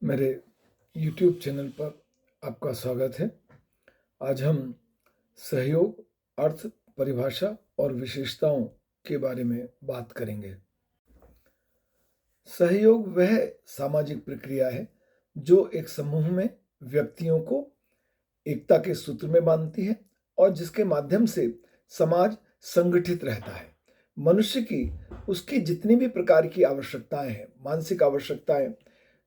मेरे YouTube channel पर आपका स्वागत है। आज हम सहयोग, अर्थ, परिभाषा और विशेषताओं के बारे में बात करेंगे। सहयोग वह सामाजिक प्रक्रिया है जो एक समूह में व्यक्तियों को एकता के सूत्र में बांधती है और जिसके माध्यम से समाज संगठित रहता है। मनुष्य की उसकी जितनी भी प्रकार की आवश्यकताएं हैं, मानसिक आवश्यकताएं,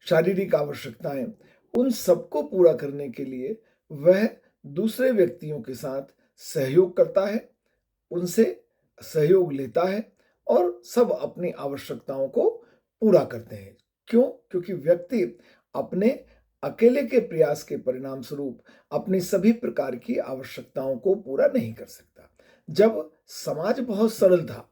शारीरिक आवश्यकताएं, उन सबको पूरा करने के लिए वह दूसरे व्यक्तियों के साथ सहयोग करता है, उनसे सहयोग लेता है और सब अपनी आवश्यकताओं को पूरा करते हैं। क्यों? क्योंकि व्यक्ति अपने अकेले के प्रयास के परिणाम स्वरूप अपनी सभी प्रकार की आवश्यकताओं को पूरा नहीं कर सकता। जब समाज बहुत सरल था,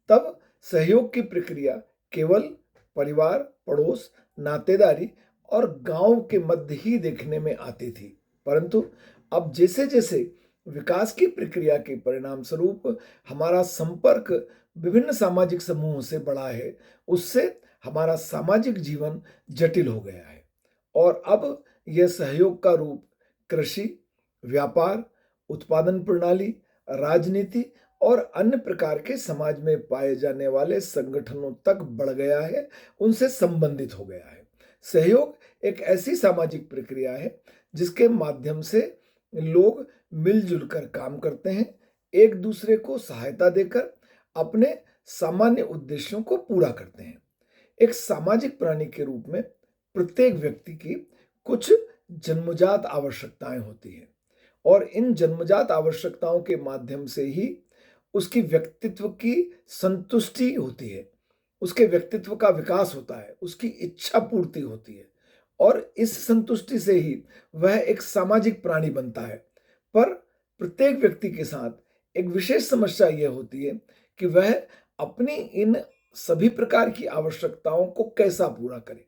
तब सहयोग की प्रक्रिया केवल परिवार, पड़ोस, नातेदारी और गांव के मध्य ही देखने में आती थी। परंतु अब जैसे जैसे विकास की प्रक्रिया के परिणाम स्वरूप हमारा संपर्क विभिन्न सामाजिक समूहों से बढ़ा है, उससे हमारा सामाजिक जीवन जटिल हो गया है और अब यह सहयोग का रूप कृषि, व्यापार, उत्पादन प्रणाली, राजनीति और अन्य प्रकार के समाज में पाए जाने वाले संगठनों तक बढ़ गया है, उनसे संबंधित हो गया है। सहयोग एक ऐसी सामाजिक प्रक्रिया है जिसके माध्यम से लोग मिलजुल कर काम करते हैं, एक दूसरे को सहायता देकर अपने सामान्य उद्देश्यों को पूरा करते हैं। एक सामाजिक प्राणी के रूप में प्रत्येक व्यक्ति की कुछ जन्मजात आवश्यकताएं होती हैं और इन जन्मजात आवश्यकताओं के माध्यम से ही उसकी व्यक्तित्व की संतुष्टि होती है, उसके व्यक्तित्व का विकास होता है, उसकी इच्छा पूर्ति होती है और इस संतुष्टि से ही वह एक सामाजिक प्राणी बनता है। पर प्रत्येक व्यक्ति के साथ एक विशेष समस्या यह होती है कि वह अपनी इन सभी प्रकार की आवश्यकताओं को कैसा पूरा करे,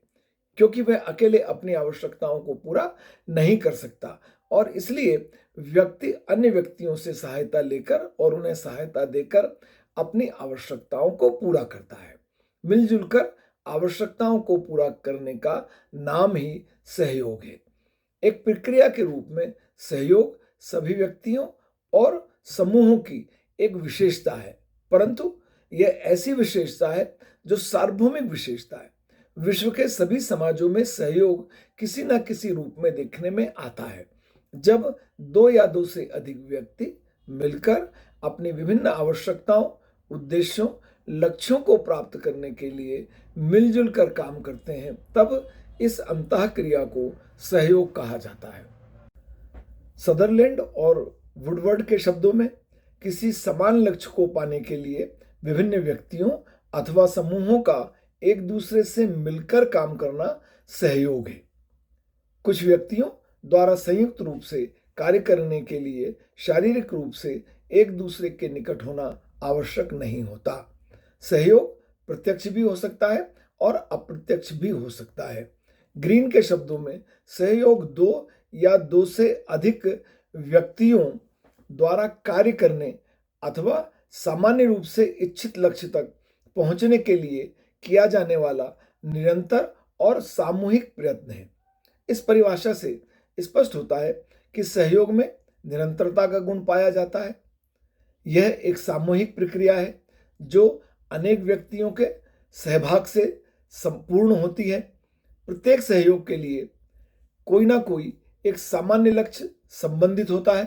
क्योंकि वह अकेले अपनी आवश्यकताओं को पूरा नहीं कर सकता और इसलिए व्यक्ति अन्य व्यक्तियों से सहायता लेकर और उन्हें सहायता देकर अपनी आवश्यकताओं को पूरा करता है। मिलजुल कर आवश्यकताओं को पूरा करने का नाम ही सहयोग है। एक प्रक्रिया के रूप में सहयोग सभी व्यक्तियों और समूहों की एक विशेषता है, परंतु यह ऐसी विशेषता है जो सार्वभौमिक विशेषता है। विश्व के सभी समाजों में सहयोग किसी न किसी रूप में देखने में आता है। जब दो या दो से अधिक व्यक्ति मिलकर अपनी विभिन्न आवश्यकताओं, उद्देश्यों, लक्ष्यों को प्राप्त करने के लिए मिलजुल कर काम करते हैं, तब इस अंतःक्रिया को सहयोग कहा जाता है। सदरलैंड और वुडवर्ड के शब्दों में किसी समान लक्ष्य को पाने के लिए विभिन्न व्यक्तियों अथवा समूहों का एक दूसरे से मिलकर काम करना सहयोग है। कुछ व्यक्तियों द्वारा संयुक्त रूप से कार्य करने के लिए शारीरिक रूप से एक दूसरे के निकट होना आवश्यक नहीं होता। सहयोग प्रत्यक्ष भी हो सकता है और अप्रत्यक्ष भी हो सकता है। ग्रीन के शब्दों में सहयोग दो या दो से अधिक व्यक्तियों द्वारा कार्य करने अथवा सामान्य रूप से इच्छित लक्ष्य तक पहुंचने के लिए किया जाने वाला निरंतर और सामूहिक प्रयत्न है। इस परिभाषा से स्पष्ट होता है कि सहयोग में निरंतरता का गुण पाया जाता है। यह एक सामूहिक प्रक्रिया है जो अनेक व्यक्तियों के सहभाग से संपूर्ण होती है। प्रत्येक सहयोग के लिए कोई ना कोई एक सामान्य लक्ष्य संबंधित होता है,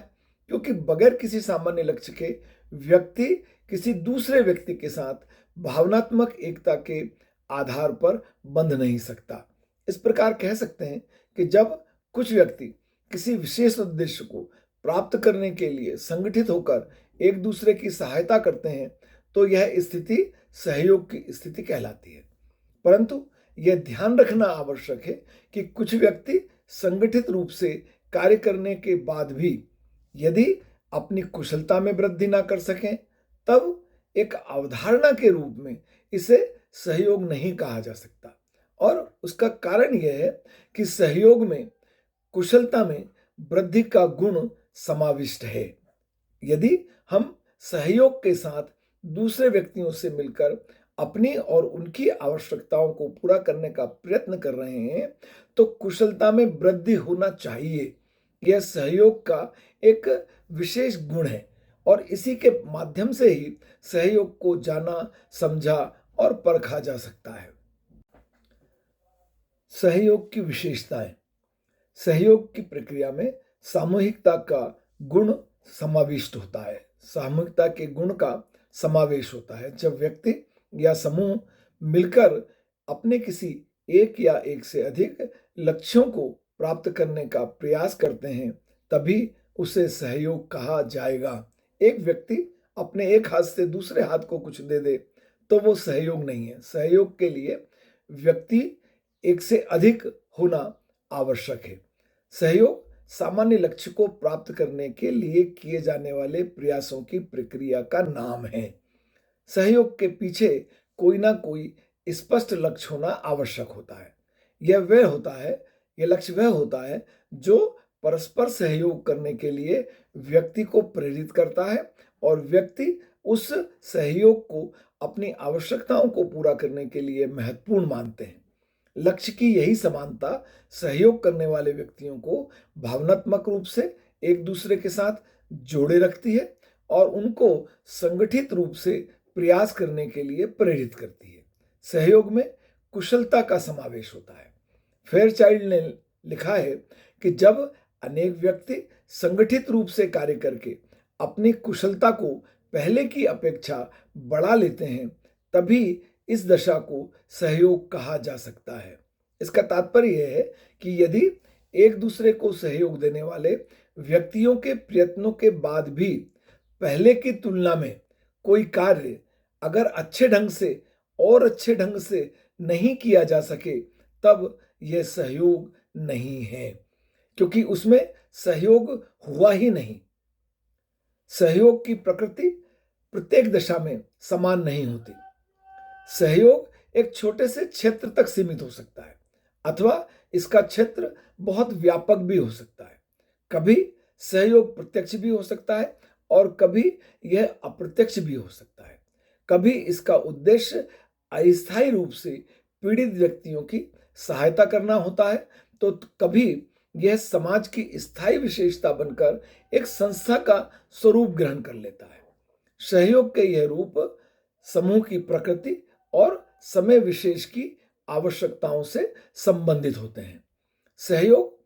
क्योंकि बगैर किसी सामान्य लक्ष्य के व्यक्ति किसी दूसरे व्यक्ति के साथ भावनात्मक एकता के आधार पर बंध नहीं सकता। इस प्रकार कह सकते हैं कि जब कुछ व्यक्ति किसी विशेष उद्देश्य को प्राप्त करने के लिए संगठित होकर एक दूसरे की सहायता करते हैं, तो यह स्थिति सहयोग की स्थिति कहलाती है। परंतु यह ध्यान रखना आवश्यक है कि कुछ व्यक्ति संगठित रूप से कार्य करने के बाद भी यदि अपनी कुशलता में वृद्धि ना कर सकें, तब एक अवधारणा के रूप में इसे सहयोग नहीं कहा जा सकता। और उसका कारण यह है कि सहयोग में कुशलता में वृद्धि का गुण समाविष्ट है। यदि हम सहयोग के साथ दूसरे व्यक्तियों से मिलकर अपनी और उनकी आवश्यकताओं को पूरा करने का प्रयत्न कर रहे हैं तो कुशलता में वृद्धि होना चाहिए। यह सहयोग का एक विशेष गुण है और इसी के माध्यम से ही सहयोग को जाना, समझा और परखा जा सकता है। सहयोग की विशेषताएं। सहयोग की प्रक्रिया में सामूहिकता का गुण समाविष्ट होता है। सामूहिकता के गुण का समावेश होता है। जब व्यक्ति या समूह मिलकर अपने किसी एक या एक से अधिक लक्ष्यों को प्राप्त करने का प्रयास करते हैं तभी उसे सहयोग कहा जाएगा। एक व्यक्ति अपने एक हाथ से दूसरे हाथ को कुछ दे दे तो वो सहयोग नहीं है। सहयोग के लिए व्यक्ति एक से अधिक होना आवश्यक है। सहयोग सामान्य लक्ष्य को प्राप्त करने के लिए किए जाने वाले प्रयासों की प्रक्रिया का नाम है। सहयोग के पीछे कोई ना कोई स्पष्ट लक्ष्य होना आवश्यक होता है। यह लक्ष्य वह होता है जो परस्पर सहयोग करने के लिए व्यक्ति को प्रेरित करता है और व्यक्ति उस सहयोग को अपनी आवश्यकताओं को पूरा करने के लिए महत्वपूर्ण मानते हैं। लक्ष्य की यही समानता सहयोग करने वाले व्यक्तियों को भावनात्मक रूप से एक दूसरे के साथ जोड़े रखती है और उनको संगठित रूप से प्रयास करने के लिए प्रेरित करती है। सहयोग में कुशलता का समावेश होता है। फेयरचाइल्ड ने लिखा है कि जब अनेक व्यक्ति संगठित रूप से कार्य करके अपनी कुशलता को पहले की अपेक्षा बढ़ा लेते हैं तभी इस दशा को सहयोग कहा जा सकता है। इसका तात्पर्य यह है कि यदि एक दूसरे को सहयोग देने वाले व्यक्तियों के प्रयत्नों के बाद भी पहले की तुलना में कोई कार्य अगर अच्छे ढंग से नहीं किया जा सके तब यह सहयोग नहीं है, क्योंकि उसमें सहयोग हुआ ही नहीं। सहयोग की प्रकृति प्रत्येक दशा में समान नहीं होती। सहयोग एक छोटे से क्षेत्र तक सीमित हो सकता है अथवा इसका क्षेत्र बहुत व्यापक भी हो सकता है। कभी सहयोग प्रत्यक्ष भी हो सकता है और कभी यह अप्रत्यक्ष भी हो सकता है। कभी इसका उद्देश्य अस्थायी रूप से पीड़ित व्यक्तियों की सहायता करना होता है तो कभी यह समाज की स्थायी विशेषता बनकर एक संस्था का स्वरूप ग्रहण कर लेता है। सहयोग के यह रूप समूह की प्रकृति और समय विशेष की आवश्यकताओं से संबंधित होते हैं। सहयोग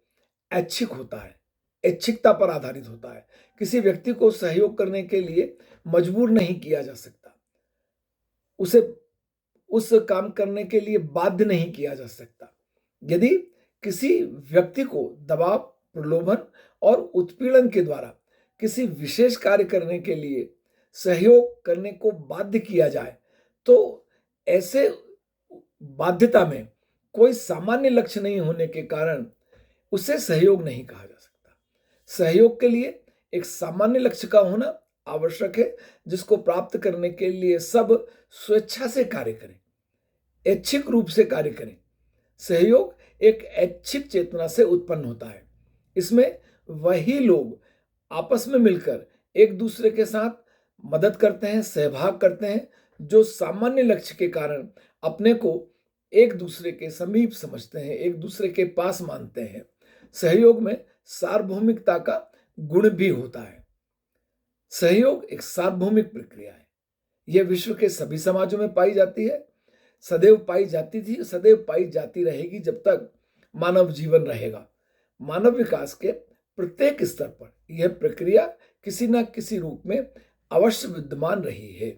ऐच्छिक होता है, ऐच्छिकता पर आधारित होता है। किसी व्यक्ति को सहयोग करने के लिए मजबूर नहीं किया जा सकता, उसे उस काम करने के लिए बाध्य नहीं किया जा सकता। यदि किसी व्यक्ति को दबाव, प्रलोभन और उत्पीड़न के द्वारा किसी विशेष कार्य करने के लिए सहयोग करने को बाध्य किया जाए तो ऐसे बाध्यता में कोई सामान्य लक्ष्य नहीं होने के कारण उसे सहयोग नहीं कहा जा सकता। सहयोग के लिए एक सामान्य लक्ष्य का होना आवश्यक है जिसको प्राप्त करने के लिए सब स्वेच्छा से कार्य करें, ऐच्छिक रूप से कार्य करें। सहयोग एक ऐच्छिक चेतना से उत्पन्न होता है। इसमें वही लोग आपस में मिलकर एक दूसरे के साथ मदद करते हैं, सहभाग करते हैं, जो सामान्य लक्ष्य के कारण अपने को एक दूसरे के समीप समझते हैं, एक दूसरे के पास मानते हैं। सहयोग में सार्वभौमिकता का गुण भी होता है। सहयोग एक सार्वभौमिक प्रक्रिया है। यह विश्व के सभी समाजों में पाई जाती है, सदैव पाई जाती थी, सदैव पाई जाती रहेगी जब तक मानव जीवन रहेगा। मानव विकास के प्रत्येक स्तर पर यह प्रक्रिया किसी न किसी रूप में अवश्य विद्यमान रही है।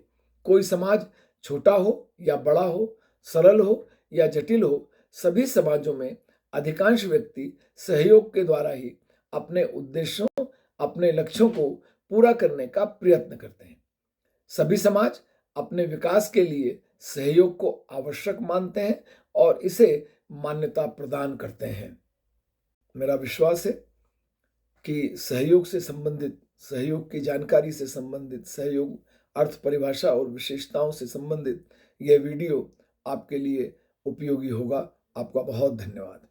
कोई समाज छोटा हो या बड़ा हो, सरल हो या जटिल हो, सभी समाजों में अधिकांश व्यक्ति सहयोग के द्वारा ही अपने उद्देश्यों, अपने लक्ष्यों को पूरा करने का प्रयत्न करते हैं। सभी समाज अपने विकास के लिए सहयोग को आवश्यक मानते हैं और इसे मान्यता प्रदान करते हैं। मेरा विश्वास है कि सहयोग से संबंधित, सहयोग की जानकारी से संबंधित, सहयोग अर्थ परिभाषा और विशेषताओं से संबंधित यह वीडियो आपके लिए उपयोगी होगा। आपका बहुत धन्यवाद।